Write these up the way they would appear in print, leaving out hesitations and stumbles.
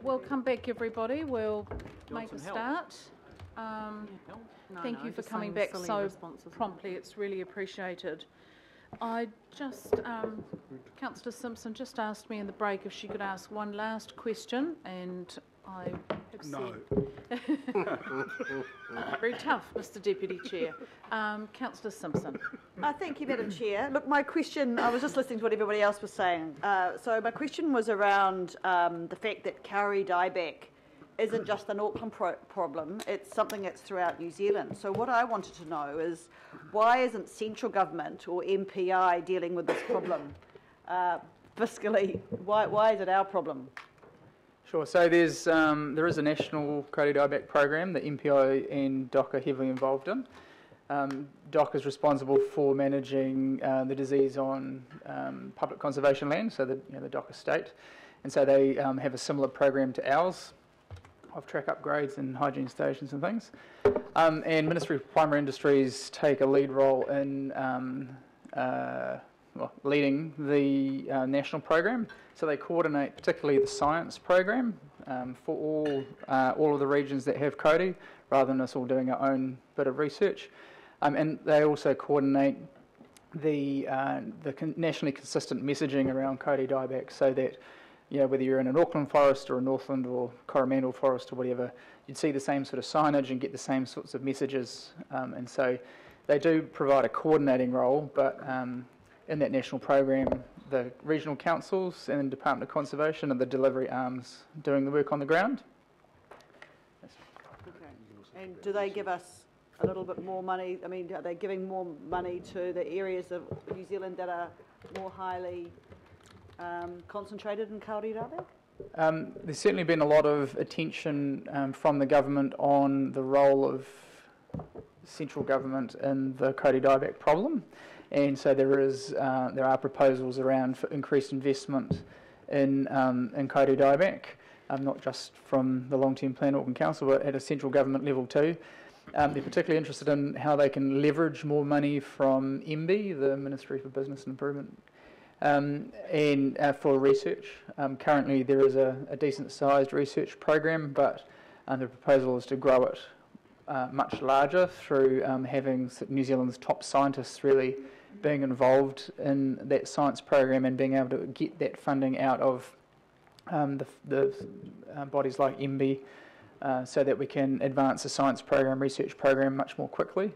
welcome back everybody. We'll make a start. Thank you for coming back so promptly. It's really appreciated. Councillor Simpson just asked me in the break if she could ask one last question, and I have said... Very tough, Mr Deputy Chair. Councillor Simpson. Thank you, Madam Chair. Look, my question, I was just listening to what everybody else was saying. So my question was around the fact that kauri dieback isn't just an Auckland problem, it's something that's throughout New Zealand. So what I wanted to know is, why isn't central government or MPI dealing with this problem fiscally? Why is it our problem? Sure. So there is a national kauri dieback program that MPI and DOC are heavily involved in. DOC is responsible for managing the disease on public conservation land, so the DOC estate, and so they have a similar program to ours of track upgrades and hygiene stations and things. And Ministry of Primary Industries take a lead role in leading the national program. So they coordinate particularly the science program for all of the regions that have kauri, rather than us all doing our own bit of research. And they also coordinate the nationally consistent messaging around kauri dieback, so that whether you're in an Auckland forest or a Northland or Coromandel forest or whatever, you'd see the same sort of signage and get the same sorts of messages. And so they do provide a coordinating role, but in that national program, the regional councils and the Department of Conservation are the delivery arms doing the work on the ground. Okay. And do they give us a little bit more money? I mean, are they giving more money to the areas of New Zealand that are more highly concentrated in kauri dieback? There's certainly been a lot of attention from the government on the role of central government in the kauri dieback problem, and so there are proposals around for increased investment in kauri dieback, not just from the long-term plan Auckland Council, but at a central government level too. They're particularly interested in how they can leverage more money from MBIE, the Ministry for Business and Improvement, and for research. Currently there is a decent sized research program, but the proposal is to grow it much larger through having New Zealand's top scientists really being involved in that science program and being able to get that funding out of the bodies like MBIE, so that we can advance the science program, research program much more quickly.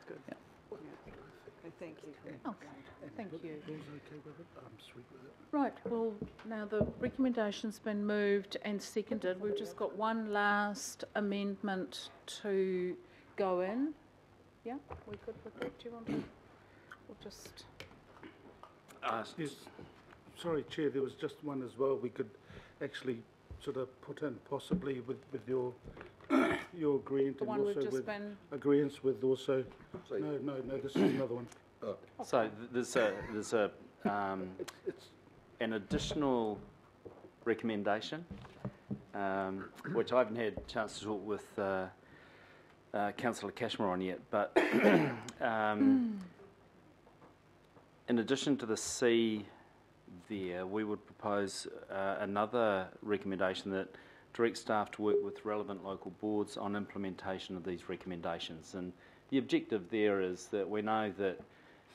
Good. Yeah. Okay, thank you. Okay, thank you. Right, well, now the recommendation's been moved and seconded. We've just got one last amendment to go in. Yeah, we good with that? Do you want to? We'll just... Yes. Sorry, Chair, there was just one as well we could actually sort of put in, possibly with your agreement, and also with agreements with also... No, this is another one. Oh. So there's an additional recommendation, which I haven't had a chance to talk with Councillor Cashmore on yet, but in addition to the C there, we would propose another recommendation that direct staff to work with relevant local boards on implementation of these recommendations. And the objective there is that we know that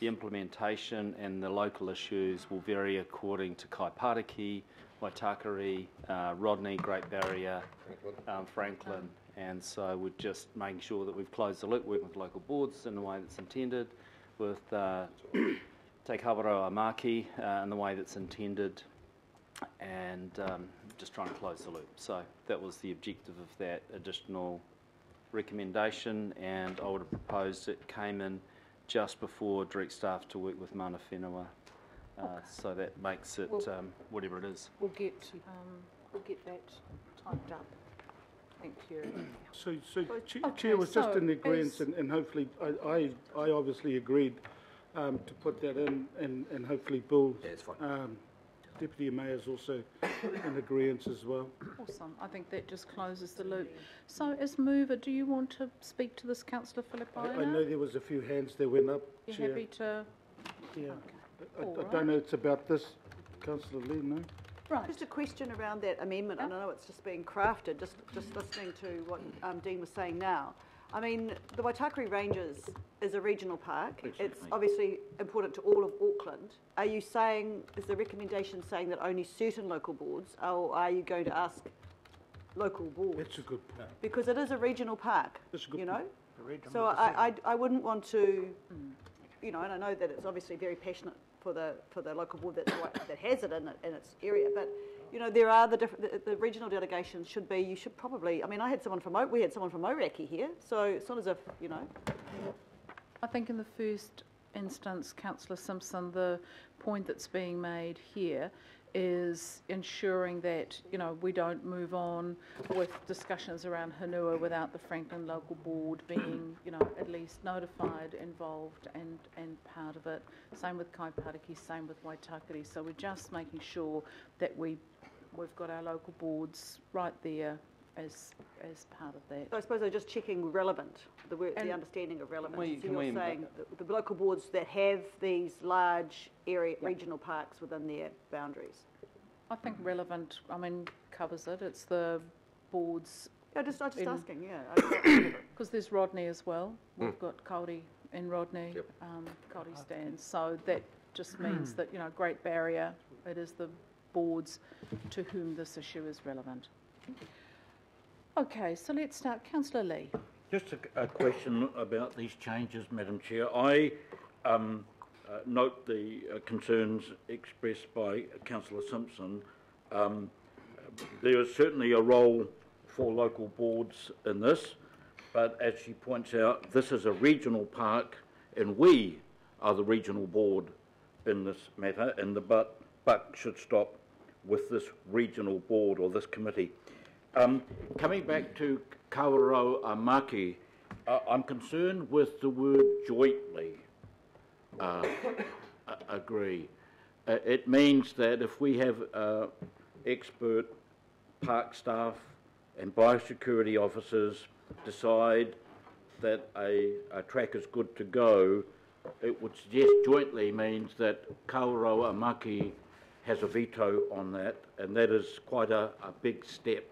the implementation and the local issues will vary according to Kaipāriki, Waitakere, Rodney, Great Barrier, Franklin, and so we're just making sure that we've closed the loop, working with local boards in the way that's intended, with Te Kawerau Maki in the way that's intended, and just trying to close the loop. So that was the objective of that additional recommendation, and I would have proposed it came in just before direct staff to work with Mana Whenua, so that makes it whatever it is. We'll get that typed up. Thank you. So Chair was just in the agreement, and hopefully I obviously agreed to put that in, and hopefully Bill, Deputy Mayor's also in agreement as well. Awesome. I think that just closes the loop. So as mover, do you want to speak to this, Councillor Filipaina? I know there was a few hands that went up, You're happy to... Yeah. Okay. I don't know it's about this, Councillor Lee, no? Right. Just a question around that amendment. I know it's just being crafted, just listening to what Dean was saying now. I mean, the Waitakere Ranges is a regional park. Exactly. It's obviously important to all of Auckland. Are you saying, is the recommendation saying that only certain local boards, or are you going to ask local boards? That's a good point. Because it is a regional park, That's a good you know? point. So I wouldn't want to, you know, and I know that it's obviously very passionate for the local board that has it in its area, but you know there are the regional delegations should be. You should probably. I mean, we had someone from Oraki here, so it's not as if you know. I think in the first instance, Councillor Simpson, the point that's being made here is ensuring that, you know, we don't move on with discussions around Hanua without the Franklin Local Board being, you know, at least notified, involved and part of it. Same with Kaipariki, same with Waitakere. So we're just making sure that we've got our local boards right there as part of that. So I suppose they're just checking relevant, the understanding of relevance. So you're saying the local boards that have these large area regional parks within their boundaries. I think relevant, I mean, covers it. It's the boards. Yeah, just asking, yeah. Because there's Rodney as well. We've got Kāori in Rodney, Kāori stands. So that just means that, you know, Great Barrier, it is the boards to whom this issue is relevant. Okay, so let's start. Councillor Lee. Just a question about these changes, Madam Chair. I note the concerns expressed by Councillor Simpson. There is certainly a role for local boards in this, but as she points out, this is a regional park and we are the regional board in this matter, and the buck should stop with this regional board or this committee. Coming back to Kawerau Amaki, I'm concerned with the word jointly. Agree. It means that if we have expert park staff and biosecurity officers decide that a track is good to go, it would suggest jointly means that Kawerau Amaki has a veto on that, and that is quite a big step.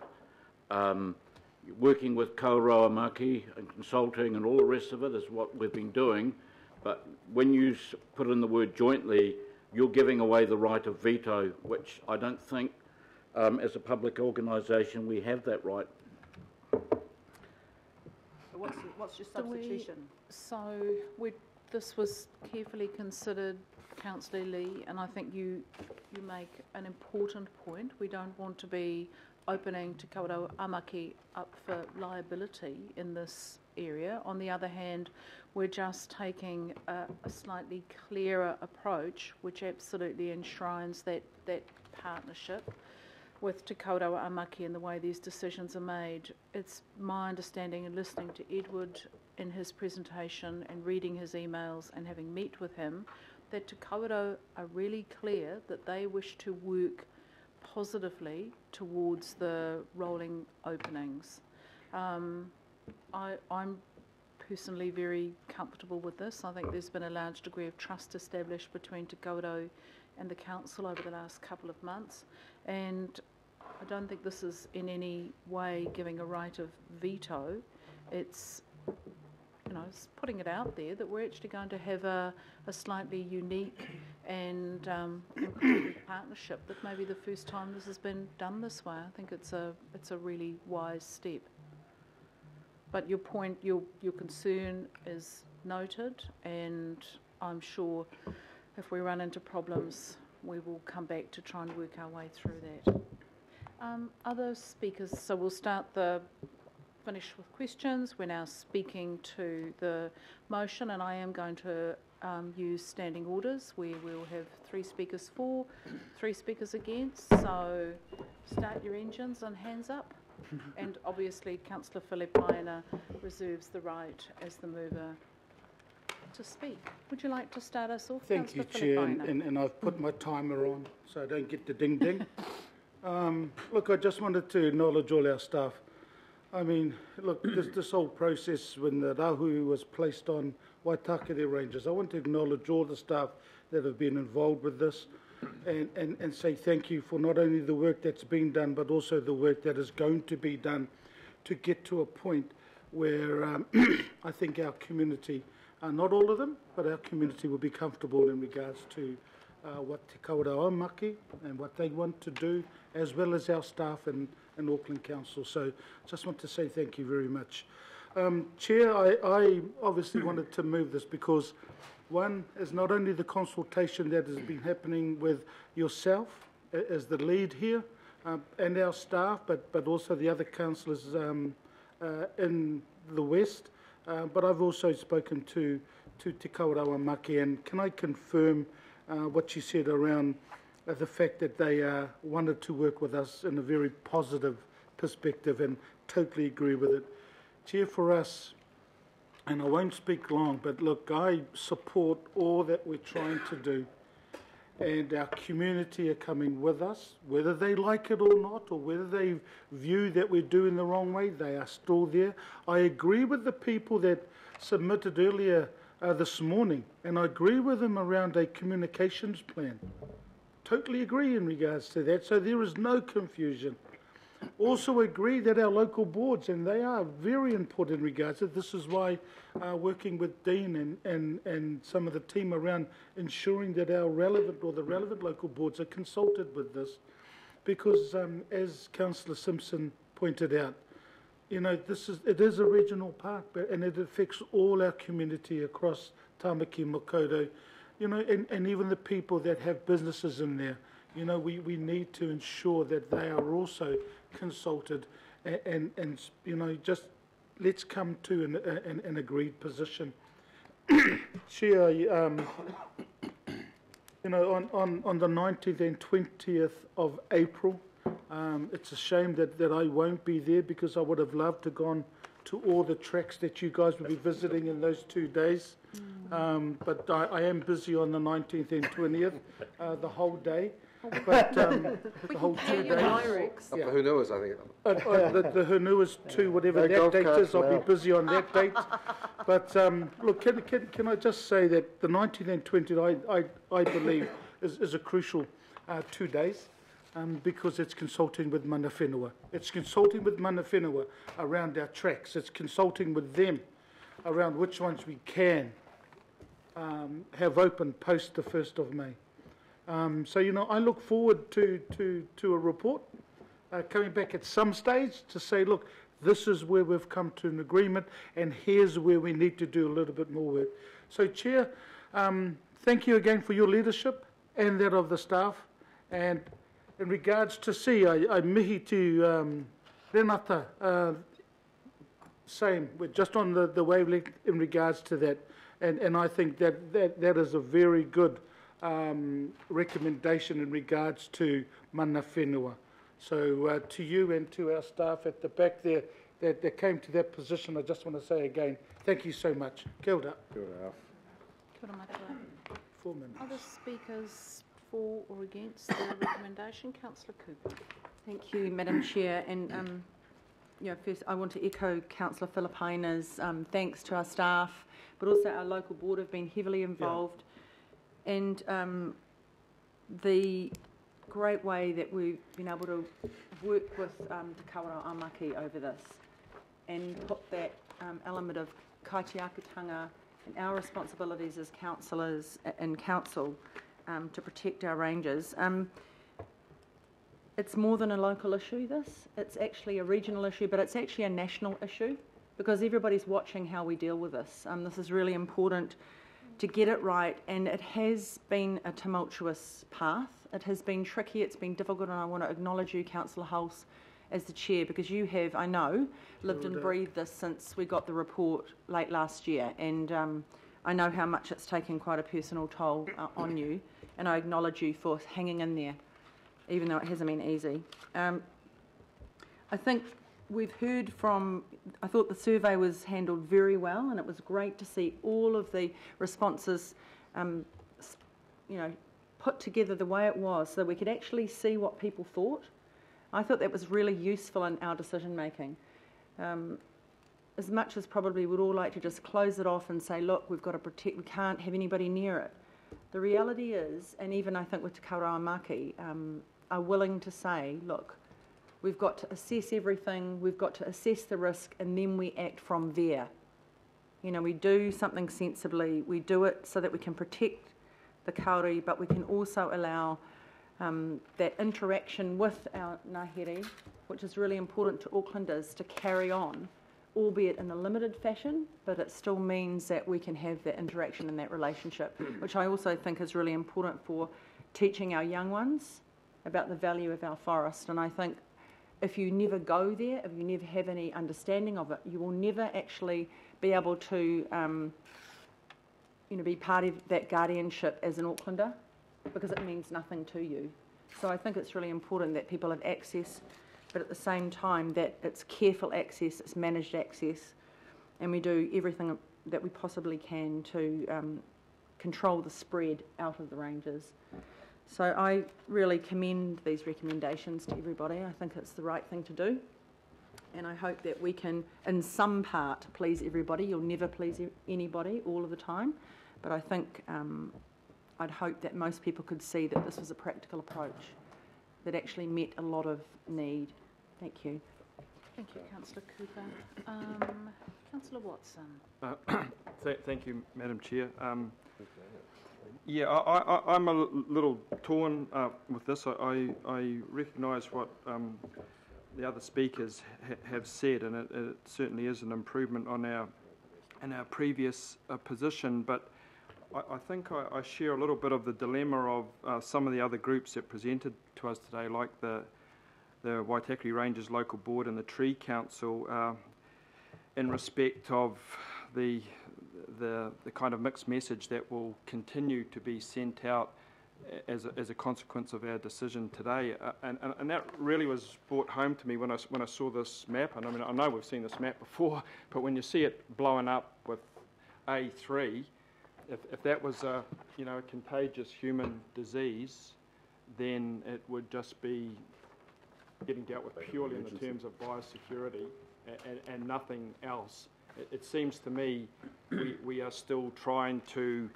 Working with Kawerau Amaki and consulting and all the rest of it is what we've been doing, but when you put in the word jointly, you're giving away the right of veto, which I don't think as a public organisation we have that right. What's your substitution? This was carefully considered, Councillor Lee, and I think you make an important point. We don't want to be opening Te Kawerau Amaki up for liability in this area. On the other hand, we're just taking a slightly clearer approach, which absolutely enshrines that partnership with Te Kawerau Amaki and the way these decisions are made. It's my understanding, and listening to Edward in his presentation and reading his emails and having met with him, that Te Kawerau are really clear that they wish to work positively towards the rolling openings. I'm personally very comfortable with this. I think there's been a large degree of trust established between Te Kawerau and the council over the last couple of months, and I don't think this is in any way giving a right of veto. It's, you know, it's putting it out there that we're actually going to have a slightly unique and improved partnership. That may be the first time this has been done this way. I think it's a really wise step. But your point, your concern is noted, and I'm sure if we run into problems, we will come back to try and work our way through that. Other speakers, so we'll finish with questions. We're now speaking to the motion, and I am going to use standing orders where we'll have 3 speakers for, 3 speakers against. So start your engines and hands up. And obviously Councillor Filipaina reserves the right as the mover to speak. Would you like to start us off? Thank you, Chair, and I've put my timer on so I don't get the ding ding. Look, I just wanted to acknowledge all our staff. I mean, look, this whole process when the Rahui was placed on Waitakere Ranges, I want to acknowledge all the staff that have been involved with this. and say thank you for not only the work that's been done, but also the work that is going to be done to get to a point where I think our community, not all of them, but our community will be comfortable in regards to what Te Kawerau Maki and what they want to do, as well as our staff in Auckland Council. So just want to say thank you very much. Chair, I obviously wanted to move this because one is not only the consultation that has been happening with yourself as the lead here and our staff, but also the other councillors in the West. But I've also spoken to Te Kawerau Maki, and can I confirm what you said around the fact that they wanted to work with us in a very positive perspective, and totally agree with it. Chair, for us, and I won't speak long, but look, I support all that we're trying to do, and our community are coming with us, whether they like it or not, or whether they view that we're doing the wrong way, they are still there. I agree with the people that submitted earlier this morning, and I agree with them around a communications plan. Totally agree in regards to that, so there is no confusion. Also agree that our local boards, and they are very important in regards to this, is why working with Dean and some of the team around ensuring that our relevant, or the relevant local boards are consulted with this, because as Councillor Simpson pointed out, you know, it is a regional park, and it affects all our community across Tamaki, Makaurau, you know, and even the people that have businesses in there. You know, we need to ensure that they are also consulted, and you know, just let's come to an agreed position. Chair, you know, on the 19th and 20th of April, it's a shame that I won't be there, because I would have loved to gone to all the tracks that you guys will be visiting in those 2 days. But I am busy on the 19th and 20th, the whole day. But the whole 2 days. Up the Hunuas, I think. The Hunuas too, whatever that date is, I'll be busy on that date. But look, can I just say that the 19th and 20th, I believe, is a crucial 2 days. Because it's consulting with mana whenua. It's consulting with mana whenua around our tracks. It's consulting with them around which ones we can have open post the 1st of May. So, you know, I look forward to a report coming back at some stage to say, look, this is where we've come to an agreement, and here's where we need to do a little bit more work. So, Chair, thank you again for your leadership and that of the staff. And in regards to I mihi to Renata, same, we're just on the wavelength in regards to that. And I think that is a very good recommendation in regards to mana whenua. So to you and to our staff at the back there that came to that position, I just want to say again, thank you so much. Kia ora. Kia ora. Kia ora matua. 4 minutes. Other speakers for or against the recommendation? Councillor Cooper. Thank you, Madam Chair. And you know, first I want to echo Councillor Filipaina's thanks to our staff, but also our local board have been heavily involved. Yeah. And the great way that we've been able to work with Te Kawerau Maki over this, and put that element of kaitiakitanga and our responsibilities as councillors in council to protect our ranges. It's more than a local issue, this. It's actually a regional issue, but it's actually a national issue, because everybody's watching how we deal with this. This is really important to get it right, and it has been a tumultuous path. It has been tricky, it's been difficult, and I want to acknowledge you, Councillor Hulse, as the chair, because you have, I know, lived and breathed this since we got the report late last year, and I know how much it's taken quite a personal toll on you, and I acknowledge you for hanging in there, even though it hasn't been easy. I think we've heard from, I thought the survey was handled very well, and it was great to see all of the responses, you know, put together the way it was, so we could actually see what people thought. I thought that was really useful in our decision making. As much as probably we'd all like to just close it off and say, look, we've got to protect, we can't have anybody near it. The reality is, and even I think with Te Kaurawa Maki, are willing to say, look, we've got to assess everything, we've got to assess the risk, and then we act from there. You know, we do something sensibly, we do it so that we can protect the kauri, but we can also allow that interaction with our ngahere, which is really important to Aucklanders, to carry on, albeit in a limited fashion, but it still means that we can have that interaction and that relationship, which I also think is really important for teaching our young ones about the value of our forest. And I think if you never go there, if you never have any understanding of it, you will never actually be able to be part of that guardianship as an Aucklander, because it means nothing to you. So I think it's really important that people have access, but at the same time that it's careful access, it's managed access, and we do everything that we possibly can to control the spread out of the ranges. So I really commend these recommendations to everybody. I think it's the right thing to do, and I hope that we can, in some part, please everybody. You'll never please anybody all of the time, but I think I'd hope that most people could see that this was a practical approach that actually met a lot of need. Thank you. Thank you, Councillor Cooper. Councillor Watson. Thank you, Madam Chair. I'm a little torn with this. I recognise what the other speakers have said, and it certainly is an improvement on our previous position, but I think I share a little bit of the dilemma of some of the other groups that presented to us today, like the Waitakere Ranges Local Board and the Tree Council, in respect of the kind of mixed message that will continue to be sent out as a consequence of our decision today, and that really was brought home to me when I saw this map. And I mean, I know we've seen this map before, but when you see it blowing up with A3, if that was a contagious human disease, then it would just be getting dealt with purely in the terms of biosecurity and nothing else. It seems to me we are still trying to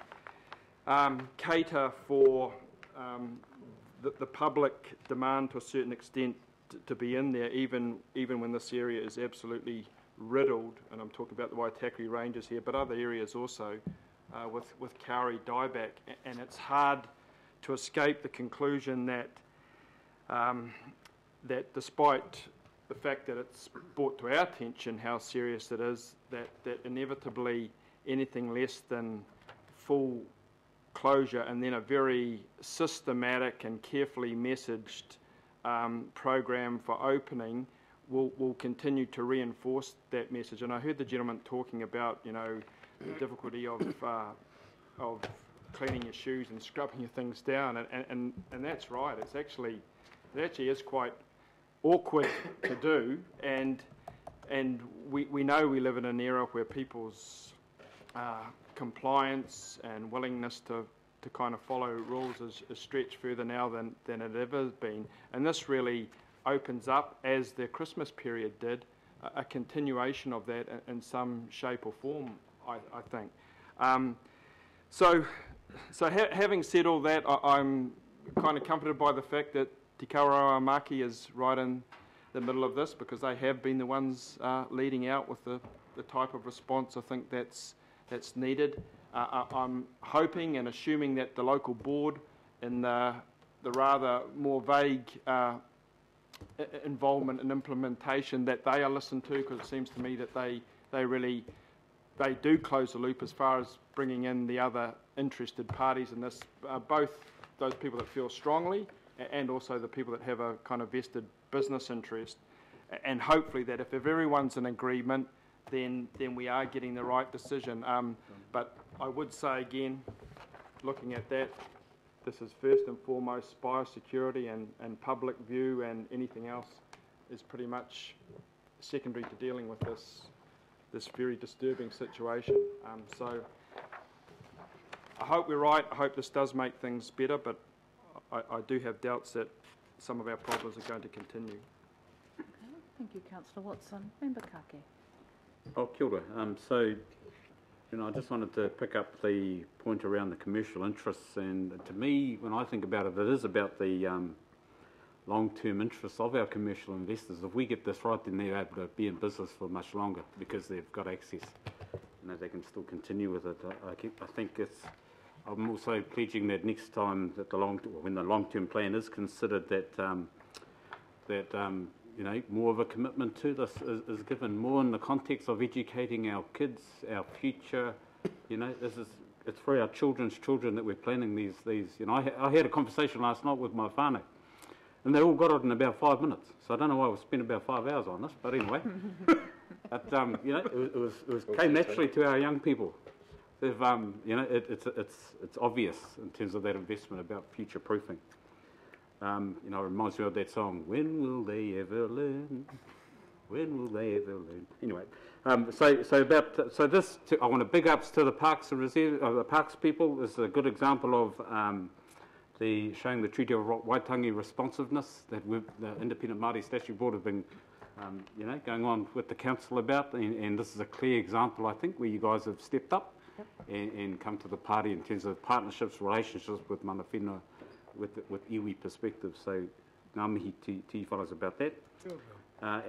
cater for the public demand to a certain extent to be in there, even when this area is absolutely riddled, and I'm talking about the Waitakere Ranges here, but other areas also, with kauri dieback, and it's hard to escape the conclusion that that despite the fact that it's brought to our attention how serious it is, that inevitably anything less than full closure and then a very systematic and carefully messaged program for opening will continue to reinforce that message. And I heard the gentleman talking about, the difficulty of cleaning your shoes and scrubbing your things down, and that's right. It actually is quite awkward to do, and we know we live in an era where people's compliance and willingness to kind of follow rules is stretched further now than it ever has been, and this really opens up, as the Christmas period did, a continuation of that in some shape or form, I think. Having said all that, I'm kind of comforted by the fact that Te Kaurawa Maki is right in the middle of this, because they have been the ones leading out with the type of response I think that's needed. I'm hoping and assuming that the local board, in the rather more vague involvement and implementation, that they are listened to, because it seems to me that they do close the loop as far as bringing in the other interested parties in this, both those people that feel strongly and also the people that have a kind of vested business interest, and hopefully that if everyone's in agreement, then we are getting the right decision. But I would say again, looking at that, this is first and foremost biosecurity and public view, and anything else is pretty much secondary to dealing with this very disturbing situation. So I hope we're right. I hope this does make things better, but I do have doubts that some of our problems are going to continue. Okay, thank you, Councillor Watson. Member Kake. Oh, kia ora. So, I just wanted to pick up the point around the commercial interests, and to me, when I think about it, it is about the long-term interests of our commercial investors. If we get this right, then they're able to be in business for much longer because they've got access. They can still continue with it. I think I'm also pledging that next time that when the long-term plan is considered, that more of a commitment to this is given, more in the context of educating our kids, our future. It's for our children's children that we're planning these. I had a conversation last night with my whānau, and they all got it in about 5 minutes. So I don't know why we spent about 5 hours on this, but anyway. But it came naturally to our young people. They've, it's obvious in terms of that investment about future proofing. It reminds me of that song. When will they ever learn? When will they ever learn? Anyway, I want to big ups to the Parks and Reserve, the Parks people. This is a good example of showing the Treaty of Waitangi responsiveness that the Independent Māori Statutory Board have been going on with the council about, and this is a clear example, I think, where you guys have stepped up and come to the party in terms of partnerships, relationships with mana whenua, with iwi perspective. So, ngā mihi to you fellows about that. Sure. I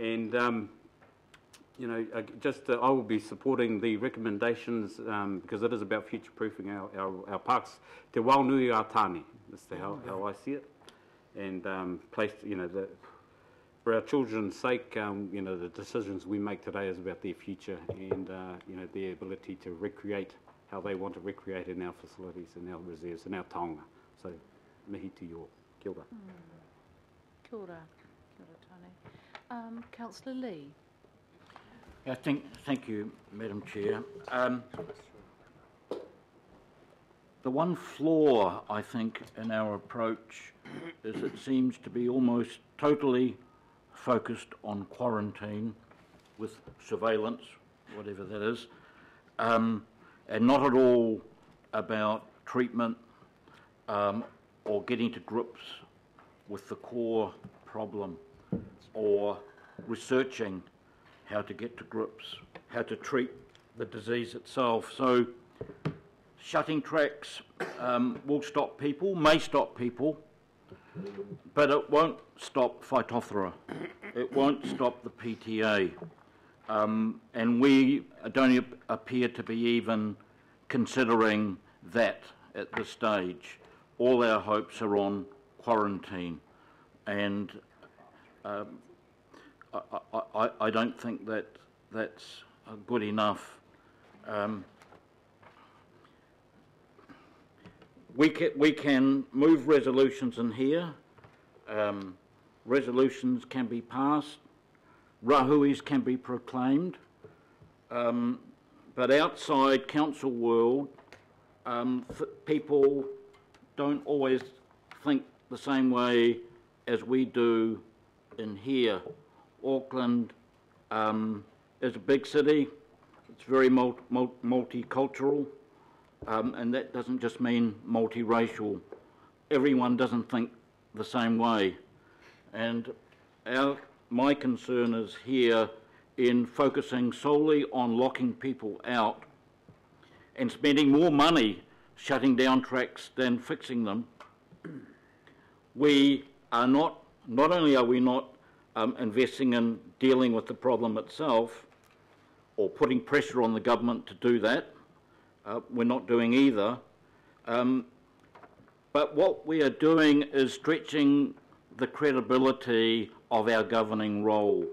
will be supporting the recommendations because it is about future-proofing our parks. Te waunui a tāne, that's how I see it, and for our children's sake, the decisions we make today is about their future and their ability to recreate how they want to recreate in our facilities, in our reserves, in our taonga. So, mihi to you all. Kia ora. Kia ora. Kia ora tāne. Councillor Lee. Thank you, Madam Chair. The one flaw, I think, in our approach is it seems to be almost totally focused on quarantine with surveillance, whatever that is, and not at all about treatment or getting to grips with the core problem or researching how to get to grips, how to treat the disease itself. So shutting tracks will stop people, may stop people, but it won't stop Phytophthora. It won't stop the PTA. And we don't appear to be even considering that at this stage. All our hopes are on quarantine. And I don't think that's good enough. We can move resolutions in here. Resolutions can be passed. Rahuis can be proclaimed. But outside council world, people don't always think the same way as we do in here. Auckland is a big city. It's very multicultural. And that doesn't just mean multiracial. Everyone doesn't think the same way. And my concern is here in focusing solely on locking people out and spending more money shutting down tracks than fixing them. We are not only are we not investing in dealing with the problem itself or putting pressure on the government to do that, we're not doing either. But what we are doing is stretching the credibility of our governing role.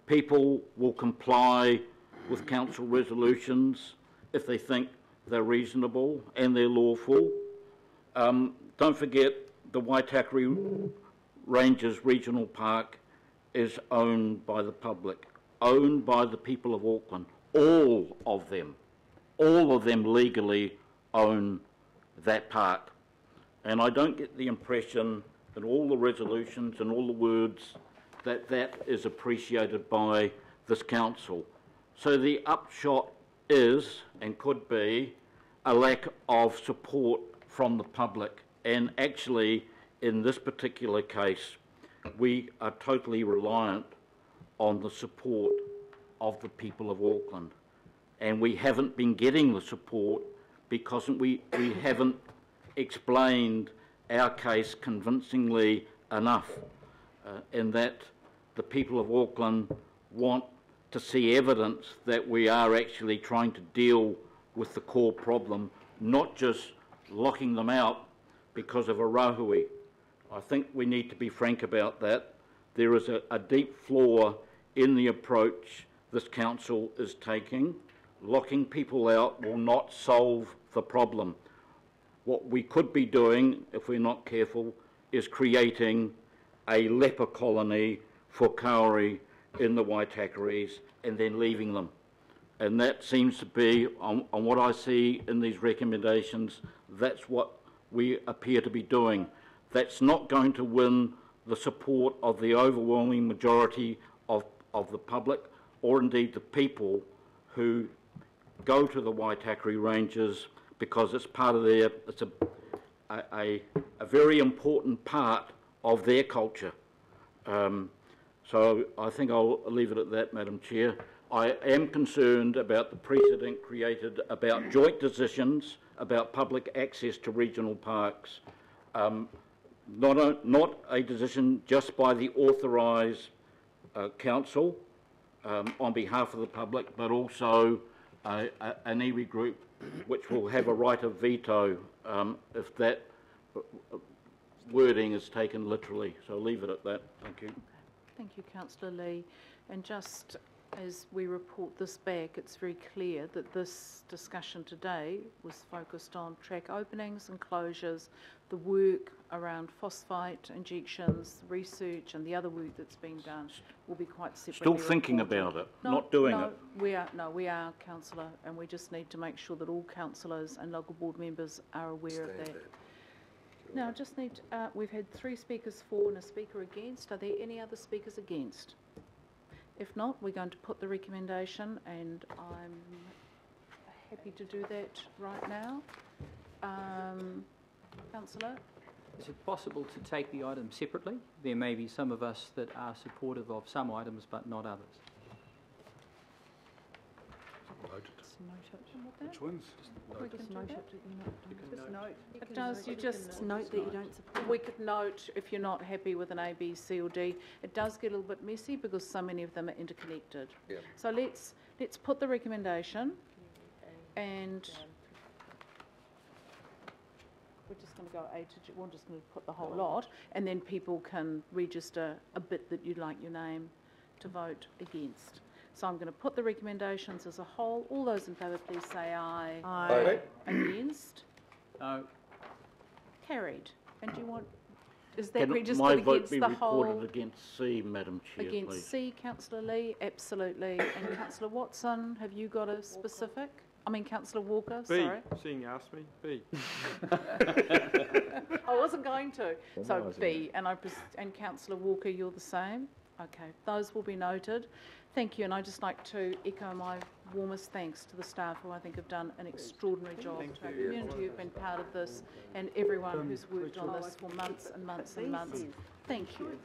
People will comply with council resolutions if they think they're reasonable and they're lawful. Don't forget the Waitakere Ranges Regional Park is owned by the public, owned by the people of Auckland, all of them legally own that park. And I don't get the impression that all the resolutions and all the words that is appreciated by this council. So the upshot is, and could be, a lack of support from the public. And actually, in this particular case, we are totally reliant on the support of the people of Auckland. and we haven't been getting the support because we haven't explained our case convincingly enough, in that the people of Auckland want to see evidence that we are actually trying to deal with the core problem, not just locking them out because of a rahui. I think we need to be frank about that. There is a deep flaw in the approach this council is taking. Locking people out will not solve the problem. What we could be doing, if we're not careful, is creating a leper colony for kauri in the Waitakaris and then leaving them. And that seems to be, on what I see in these recommendations, that's what we appear to be doing. That's not going to win the support of the overwhelming majority of the public, or indeed the people who go to the Waitakere Ranges, because it's part of their, it's a very important part of their culture. So I think I'll leave it at that, Madam Chair. I am concerned about the precedent created about joint decisions about public access to regional parks. Not a decision just by the authorised council on behalf of the public, but also an iwi group which will have a right of veto if that wording is taken literally. So I'll leave it at that. Thank you. Thank you, Councillor Lee. And just as we report this back, it's very clear that this discussion today was focused on track openings and closures, the work around phosphate injections, research and the other work that's been done will be quite separately Still thinking reported. about it, not doing it. We are, Councillor, and we just need to make sure that all councillors and local board members are aware of that. Now, just need, we've had 3 speakers for and a speaker against. Are there any other speakers against? If not, we're going to put the recommendation, and I'm happy to do that right now. Councillor? Is it possible to take the items separately? There may be some of us that are supportive of some items but not others. Which ones? We can note it. Just note. It does, you just note that you don't support. We could note if you're not happy with an A, B, C or D. It does get a little bit messy because so many of them are interconnected. Yeah. So let's put the recommendation, and we're just going to go A to G. We're just going to put the whole lot, and then people can register a bit that you'd like your name to vote against. So I'm going to put the recommendations as a whole. All those in favour, please say aye. Aye. Against? No. Carried. And do you want, is that Can registered my against vote be the recorded whole? against C, Madam Chair, Against please? C, Councillor Lee, absolutely. And Councillor Watson, have you got a specific? I mean, Councillor Walker, B, sorry. seeing you asked me, B. I wasn't going to. So B, and Councillor Walker, you're the same? Okay, those will be noted. Thank you, and I'd just like to echo my warmest thanks to the staff who I think have done an extraordinary job. To our community who've been part of this, and everyone who's worked on this for months and months and months. Thank you.